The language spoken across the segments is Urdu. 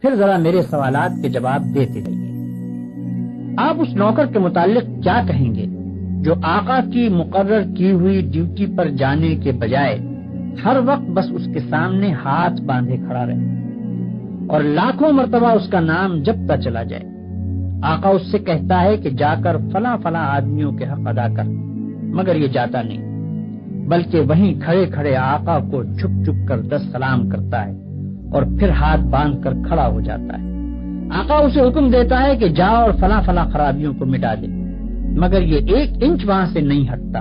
پھر ذرا میرے سوالات کے جواب دیتے رہیے۔ آپ اس نوکر کے متعلق کیا کہیں گے جو آقا کی مقرر کی ہوئی ڈیوٹی پر جانے کے بجائے ہر وقت بس اس کے سامنے ہاتھ باندھے کھڑا رہے اور لاکھوں مرتبہ اس کا نام جپتا چلا جائے؟ آقا اس سے کہتا ہے کہ جا کر فلاں فلاں آدمیوں کے حق ادا کر، مگر یہ جاتا نہیں، بلکہ وہیں کھڑے کھڑے آقا کو جھک جھک کر 10 سلام کرتا ہے اور پھر ہاتھ باندھ کر کھڑا ہو جاتا ہے۔ آقا اسے حکم دیتا ہے کہ جا اور فلاں فلاں خرابیوں کو مٹا دے، مگر یہ 1 انچ وہاں سے نہیں ہٹتا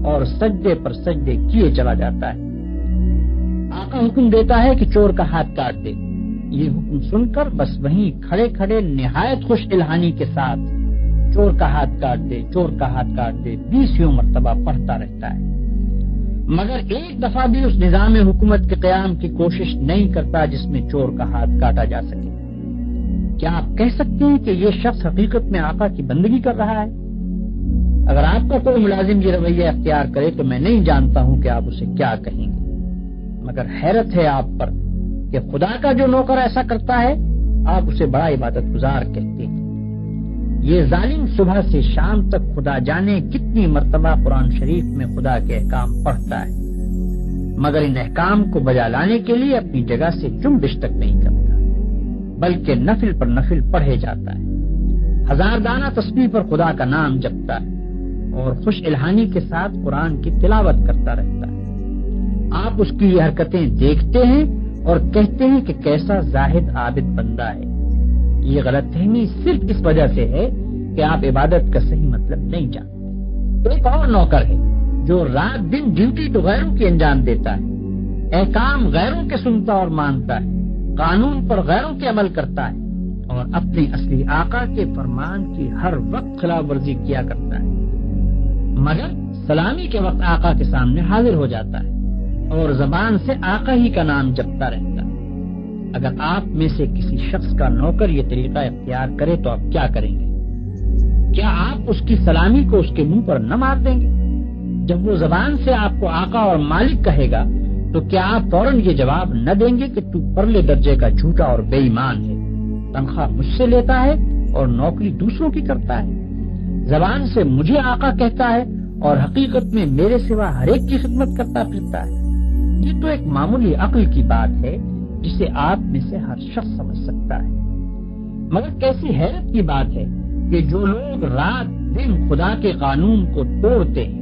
اور سجدے پر سجدے کیے چلا جاتا ہے۔ آقا حکم دیتا ہے کہ چور کا ہاتھ کاٹ دے، یہ حکم سن کر بس وہیں کھڑے کھڑے نہایت خوش الہانی کے ساتھ چور کا ہاتھ کاٹ دے، چور کا ہاتھ کاٹ دے 20 مرتبہ پڑھتا رہتا ہے، مگر ایک دفعہ بھی اس نظام حکومت کے قیام کی کوشش نہیں کرتا جس میں چور کا ہاتھ کاٹا جا سکے۔ کیا آپ کہہ سکتے ہیں کہ یہ شخص حقیقت میں آقا کی بندگی کر رہا ہے؟ اگر آپ کا کوئی ملازم یہ رویہ اختیار کرے تو میں نہیں جانتا ہوں کہ آپ اسے کیا کہیں گے، مگر حیرت ہے آپ پر کہ خدا کا جو نوکر ایسا کرتا ہے آپ اسے بڑا عبادت گزار کہتے ہیں۔ یہ ظالم صبح سے شام تک خدا جانے کتنی مرتبہ قرآن شریف میں خدا کے احکام پڑھتا ہے، مگر ان احکام کو بجا لانے کے لیے اپنی جگہ سے جنبش تک نہیں کرتا، بلکہ نفل پر نفل پڑھے جاتا ہے، 1000 دانہ تسبیح پر خدا کا نام جپتا ہے اور خوش الہانی کے ساتھ قرآن کی تلاوت کرتا رہتا ہے۔ آپ اس کی یہ حرکتیں دیکھتے ہیں اور کہتے ہیں کہ کیسا زاہد عابد بندہ ہے۔ یہ غلط فہمی صرف اس وجہ سے ہے کہ آپ عبادت کا صحیح مطلب نہیں جانتے۔ ایک اور نوکر ہے جو رات دن ڈیوٹی تو غیروں کی انجام دیتا ہے، احکام غیروں کے سنتا اور مانتا ہے، قانون پر غیروں کے عمل کرتا ہے اور اپنے اصلی آقا کے فرمان کی ہر وقت خلاف ورزی کیا کرتا ہے، مگر سلامی کے وقت آقا کے سامنے حاضر ہو جاتا ہے اور زبان سے آقا ہی کا نام جپتا رہتا ہے۔ اگر آپ میں سے کسی شخص کا نوکر یہ طریقہ اختیار کرے تو آپ کیا کریں گے؟ کیا آپ اس کی سلامی کو اس کے منہ پر نہ مار دیں گے؟ جب وہ زبان سے آپ کو آقا اور مالک کہے گا تو کیا آپ فوراً یہ جواب نہ دیں گے کہ تو پرلے درجے کا جھوٹا اور بے ایمان ہے، تنخواہ مجھ سے لیتا ہے اور نوکری دوسروں کی کرتا ہے، زبان سے مجھے آقا کہتا ہے اور حقیقت میں میرے سوا ہر ایک کی خدمت کرتا پھرتا ہے؟ یہ تو ایک معمولی عقل کی بات ہے جسے آپ میں سے ہر شخص سمجھ سکتا ہے، مگر کیسی حیرت کی بات ہے کہ جو لوگ رات دن خدا کے قانون کو توڑتے ہیں،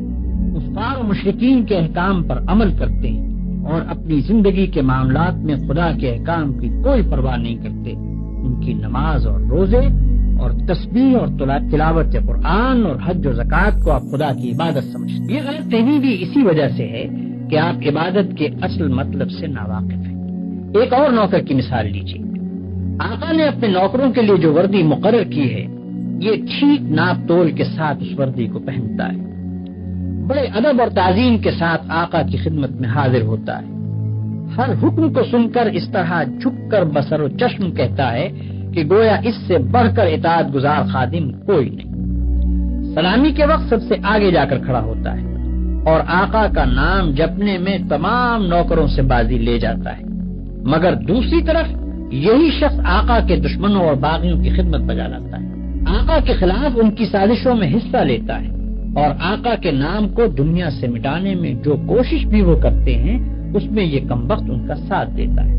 کفار و مشرکین کے احکام پر عمل کرتے ہیں اور اپنی زندگی کے معاملات میں خدا کے احکام کی کوئی پرواہ نہیں کرتے، ان کی نماز اور روزے اور تسبیح اور تلاوت قرآن اور حج و زکوٰۃ کو آپ خدا کی عبادت سمجھتے ہیں۔ یہ غلط فہمی بھی اسی وجہ سے ہے کہ آپ عبادت کے اصل مطلب سے ناواقف ہیں۔ ایک اور نوکر کی مثال لیجیے۔ آقا نے اپنے نوکروں کے لیے جو وردی مقرر کی ہے یہ ٹھیک ناپ تول کے ساتھ اس وردی کو پہنتا ہے، بڑے ادب اور تعظیم کے ساتھ آقا کی خدمت میں حاضر ہوتا ہے، ہر حکم کو سن کر اس طرح جھک کر بصر و چشم کہتا ہے کہ گویا اس سے بڑھ کر اطاعت گزار خادم کوئی نہیں۔ سلامی کے وقت سب سے آگے جا کر کھڑا ہوتا ہے اور آقا کا نام جپنے میں تمام نوکروں سے بازی لے جاتا ہے، مگر دوسری طرف یہی شخص آقا کے دشمنوں اور باغیوں کی خدمت بجا لاتا ہے، آقا کے خلاف ان کی سازشوں میں حصہ لیتا ہے اور آقا کے نام کو دنیا سے مٹانے میں جو کوشش بھی وہ کرتے ہیں اس میں یہ کمبخت ان کا ساتھ دیتا ہے۔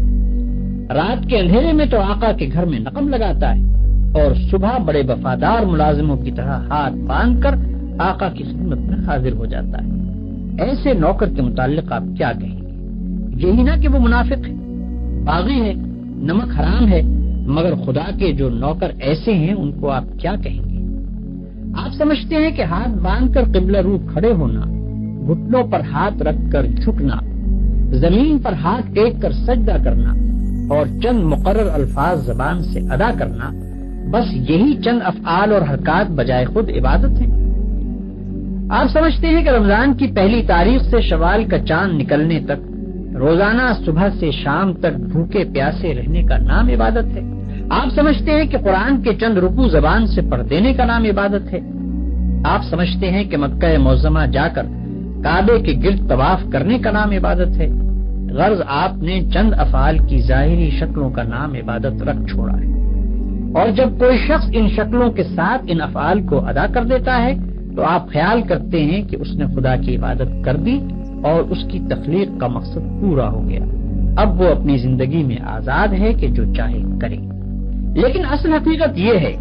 رات کے اندھیرے میں تو آقا کے گھر میں نقم لگاتا ہے اور صبح بڑے وفادار ملازموں کی طرح ہاتھ باندھ کر آقا کی خدمت میں حاضر ہو جاتا ہے۔ ایسے نوکر کے متعلق آپ کیا کہیں گے؟ یہی نہ کہ وہ منافق ہے، باغی ہے، نمک حرام ہے، مگر خدا کے جو نوکر ایسے ہیں ان کو آپ کیا کہیں گے؟ آپ سمجھتے ہیں کہ ہاتھ باندھ کر قبلہ رو کھڑے ہونا، گھٹنوں پر ہاتھ رکھ کر جھکنا، زمین پر ہاتھ ٹیک کر سجدہ کرنا اور چند مقرر الفاظ زبان سے ادا کرنا، بس یہی چند افعال اور حرکات بجائے خود عبادت ہیں؟ آپ سمجھتے ہیں کہ رمضان کی پہلی تاریخ سے شوال کا چاند نکلنے تک روزانہ صبح سے شام تک بھوکے پیاسے رہنے کا نام عبادت ہے؟ آپ سمجھتے ہیں کہ قرآن کے چند رکوع زبان سے پڑھ دینے کا نام عبادت ہے؟ آپ سمجھتے ہیں کہ مکہ معظمہ جا کر کعبے کے گرد طواف کرنے کا نام عبادت ہے؟ غرض آپ نے چند افعال کی ظاہری شکلوں کا نام عبادت رکھ چھوڑا ہے، اور جب کوئی شخص ان شکلوں کے ساتھ ان افعال کو ادا کر دیتا ہے تو آپ خیال کرتے ہیں کہ اس نے خدا کی عبادت کر دی اور اس کی تخلیق کا مقصد پورا ہو گیا، اب وہ اپنی زندگی میں آزاد ہے کہ جو چاہے کرے۔ لیکن اصل حقیقت یہ ہے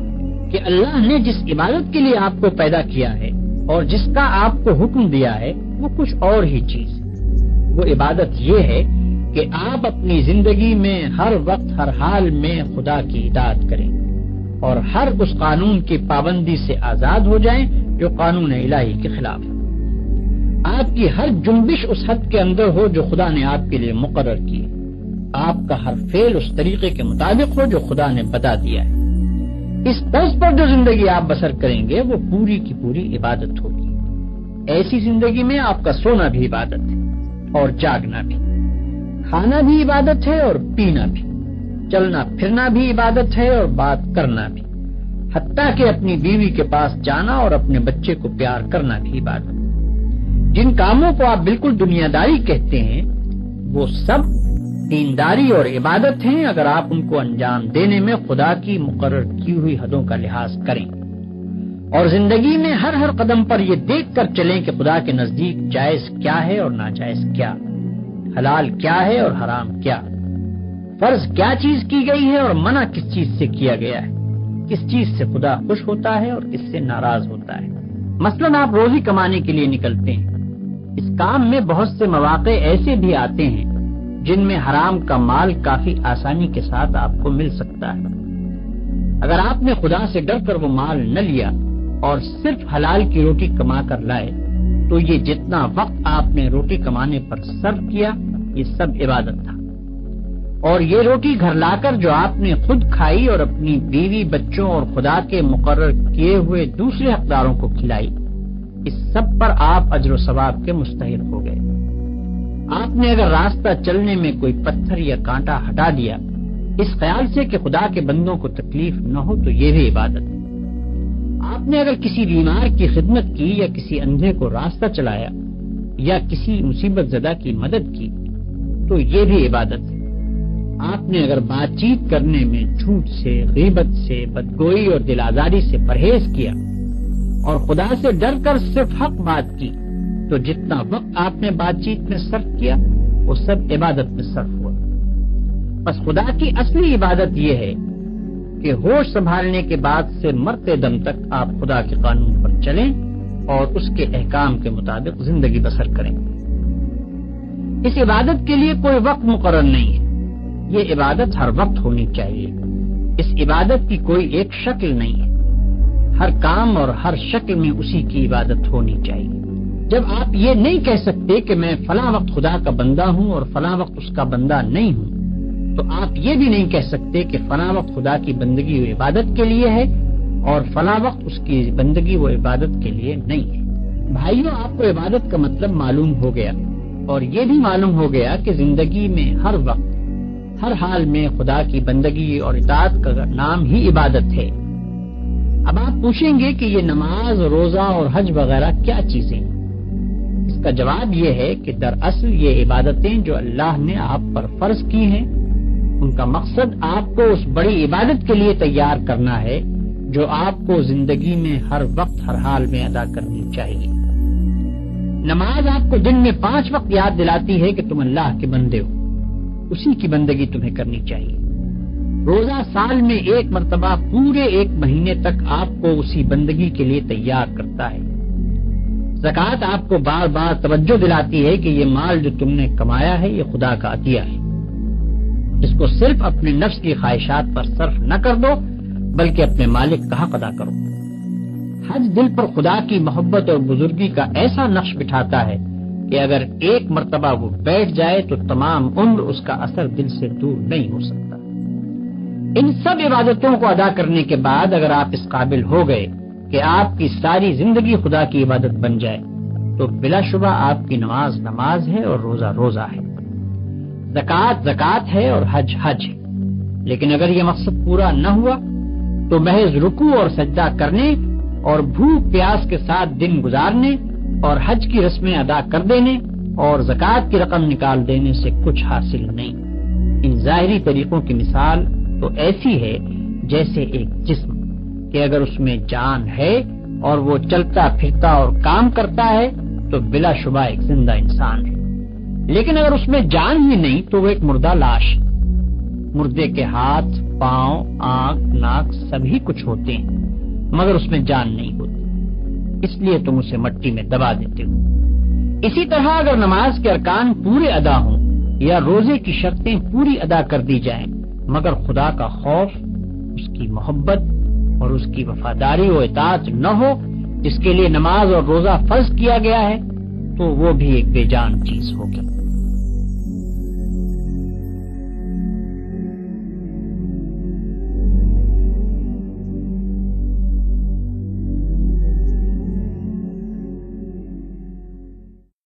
کہ اللہ نے جس عبادت کے لیے آپ کو پیدا کیا ہے اور جس کا آپ کو حکم دیا ہے وہ کچھ اور ہی چیز ہے۔ وہ عبادت یہ ہے کہ آپ اپنی زندگی میں ہر وقت ہر حال میں خدا کی اطاعت کریں اور ہر اس قانون کی پابندی سے آزاد ہو جائیں جو قانون الہی کے خلاف ہے۔ آپ کی ہر جنبش اس حد کے اندر ہو جو خدا نے آپ کے لیے مقرر کی ہے، آپ کا ہر فعل اس طریقے کے مطابق ہو جو خدا نے بتا دیا ہے۔ اس طرز پر جو زندگی آپ بسر کریں گے وہ پوری کی پوری عبادت ہوگی۔ ایسی زندگی میں آپ کا سونا بھی عبادت ہے اور جاگنا بھی، کھانا بھی عبادت ہے اور پینا بھی، چلنا پھرنا بھی عبادت ہے اور بات کرنا بھی، حتیٰ کہ اپنی بیوی کے پاس جانا اور اپنے بچے کو پیار کرنا بھی عبادت ہے۔ جن کاموں کو آپ بالکل دنیا داری کہتے ہیں وہ سب دینداری اور عبادت ہیں اگر آپ ان کو انجام دینے میں خدا کی مقرر کی ہوئی حدوں کا لحاظ کریں اور زندگی میں ہر ہر قدم پر یہ دیکھ کر چلیں کہ خدا کے نزدیک جائز کیا ہے اور ناجائز کیا، حلال کیا ہے اور حرام کیا، فرض کیا چیز کی گئی ہے اور منع کس چیز سے کیا گیا ہے، کس چیز سے خدا خوش ہوتا ہے اور کس سے ناراض ہوتا ہے۔ مثلاً آپ روزی کمانے کے لیے نکلتے ہیں، اس کام میں بہت سے مواقع ایسے بھی آتے ہیں جن میں حرام کا مال کافی آسانی کے ساتھ آپ کو مل سکتا ہے۔ اگر آپ نے خدا سے ڈر کر وہ مال نہ لیا اور صرف حلال کی روٹی کما کر لائے تو یہ جتنا وقت آپ نے روٹی کمانے پر صرف کیا یہ سب عبادت تھا، اور یہ روٹی گھر لا کر جو آپ نے خود کھائی اور اپنی بیوی بچوں اور خدا کے مقرر کیے ہوئے دوسرے حقداروں کو کھلائی، اس سب پر آپ اجر و ثواب کے مستحق ہو گئے۔ آپ نے اگر راستہ چلنے میں کوئی پتھر یا کانٹا ہٹا دیا اس خیال سے کہ خدا کے بندوں کو تکلیف نہ ہو تو یہ بھی عبادت ہے۔ آپ نے اگر کسی بیمار کی خدمت کی یا کسی اندھے کو راستہ چلایا یا کسی مصیبت زدہ کی مدد کی تو یہ بھی عبادت ہے۔ آپ نے اگر بات چیت کرنے میں جھوٹ سے، غیبت سے، بدگوئی اور دل آزاری سے پرہیز کیا اور خدا سے ڈر کر صرف حق بات کی تو جتنا وقت آپ نے بات چیت میں صرف کیا وہ سب عبادت میں صرف ہوا۔ بس خدا کی اصلی عبادت یہ ہے کہ ہوش سنبھالنے کے بعد سے مرتے دم تک آپ خدا کے قانون پر چلیں اور اس کے احکام کے مطابق زندگی بسر کریں۔ اس عبادت کے لیے کوئی وقت مقرر نہیں ہے، یہ عبادت ہر وقت ہونی چاہیے۔ اس عبادت کی کوئی ایک شکل نہیں ہے، ہر کام اور ہر شکل میں اسی کی عبادت ہونی چاہیے۔ جب آپ یہ نہیں کہہ سکتے کہ میں فلاں وقت خدا کا بندہ ہوں اور فلاں وقت اس کا بندہ نہیں ہوں تو آپ یہ بھی نہیں کہہ سکتے کہ فلاں وقت خدا کی بندگی وہ عبادت کے لیے ہے اور فلاں وقت اس کی بندگی وہ عبادت کے لیے نہیں ہے۔ بھائیوں، آپ کو عبادت کا مطلب معلوم ہو گیا اور یہ بھی معلوم ہو گیا کہ زندگی میں ہر وقت ہر حال میں خدا کی بندگی اور اطاعت کا نام ہی عبادت ہے۔ اب آپ پوچھیں گے کہ یہ نماز، روزہ اور حج وغیرہ کیا چیزیں ہیں؟ اس کا جواب یہ ہے کہ دراصل یہ عبادتیں جو اللہ نے آپ پر فرض کی ہیں ان کا مقصد آپ کو اس بڑی عبادت کے لیے تیار کرنا ہے جو آپ کو زندگی میں ہر وقت ہر حال میں ادا کرنی چاہیے۔ نماز آپ کو دن میں 5 وقت یاد دلاتی ہے کہ تم اللہ کے بندے ہو، اسی کی بندگی تمہیں کرنی چاہیے۔ روزہ سال میں 1 مرتبہ پورے 1 مہینے تک آپ کو اسی بندگی کے لیے تیار کرتا ہے۔ زکوٰۃ آپ کو بار بار توجہ دلاتی ہے کہ یہ مال جو تم نے کمایا ہے یہ خدا کا عطیہ ہے، اس کو صرف اپنے نفس کی خواہشات پر صرف نہ کر دو بلکہ اپنے مالک کا حق ادا کرو۔ حج دل پر خدا کی محبت اور بزرگی کا ایسا نقش بٹھاتا ہے کہ اگر 1 مرتبہ وہ بیٹھ جائے تو تمام عمر اس کا اثر دل سے دور نہیں ہو سکتا۔ ان سب عبادتوں کو ادا کرنے کے بعد اگر آپ اس قابل ہو گئے کہ آپ کی ساری زندگی خدا کی عبادت بن جائے تو بلا شبہ آپ کی نماز نماز ہے اور روزہ روزہ ہے، زکوٰۃ زکوٰۃ ہے اور حج حج ہے۔ لیکن اگر یہ مقصد پورا نہ ہوا تو محض رکوع اور سجدہ کرنے اور بھوک پیاس کے ساتھ دن گزارنے اور حج کی رسمیں ادا کر دینے اور زکوٰۃ کی رقم نکال دینے سے کچھ حاصل نہیں۔ ان ظاہری طریقوں کی مثال تو ایسی ہے جیسے ایک جسم کہ اگر اس میں جان ہے اور وہ چلتا پھرتا اور کام کرتا ہے تو بلا شبہ ایک زندہ انسان ہے، لیکن اگر اس میں جان ہی نہیں تو وہ ایک مردہ لاش۔ مردے کے ہاتھ، پاؤں، آنکھ، ناک سبھی کچھ ہوتے ہیں مگر اس میں جان نہیں ہوتی، اس لیے تم اسے مٹی میں دبا دیتے ہو۔ اسی طرح اگر نماز کے ارکان پورے ادا ہوں یا روزے کی شرطیں پوری ادا کر دی جائیں مگر خدا کا خوف، اس کی محبت اور اس کی وفاداری و اطاعت نہ ہو جس کے لیے نماز اور روزہ فرض کیا گیا ہے، تو وہ بھی ایک بے جان چیز ہوگی۔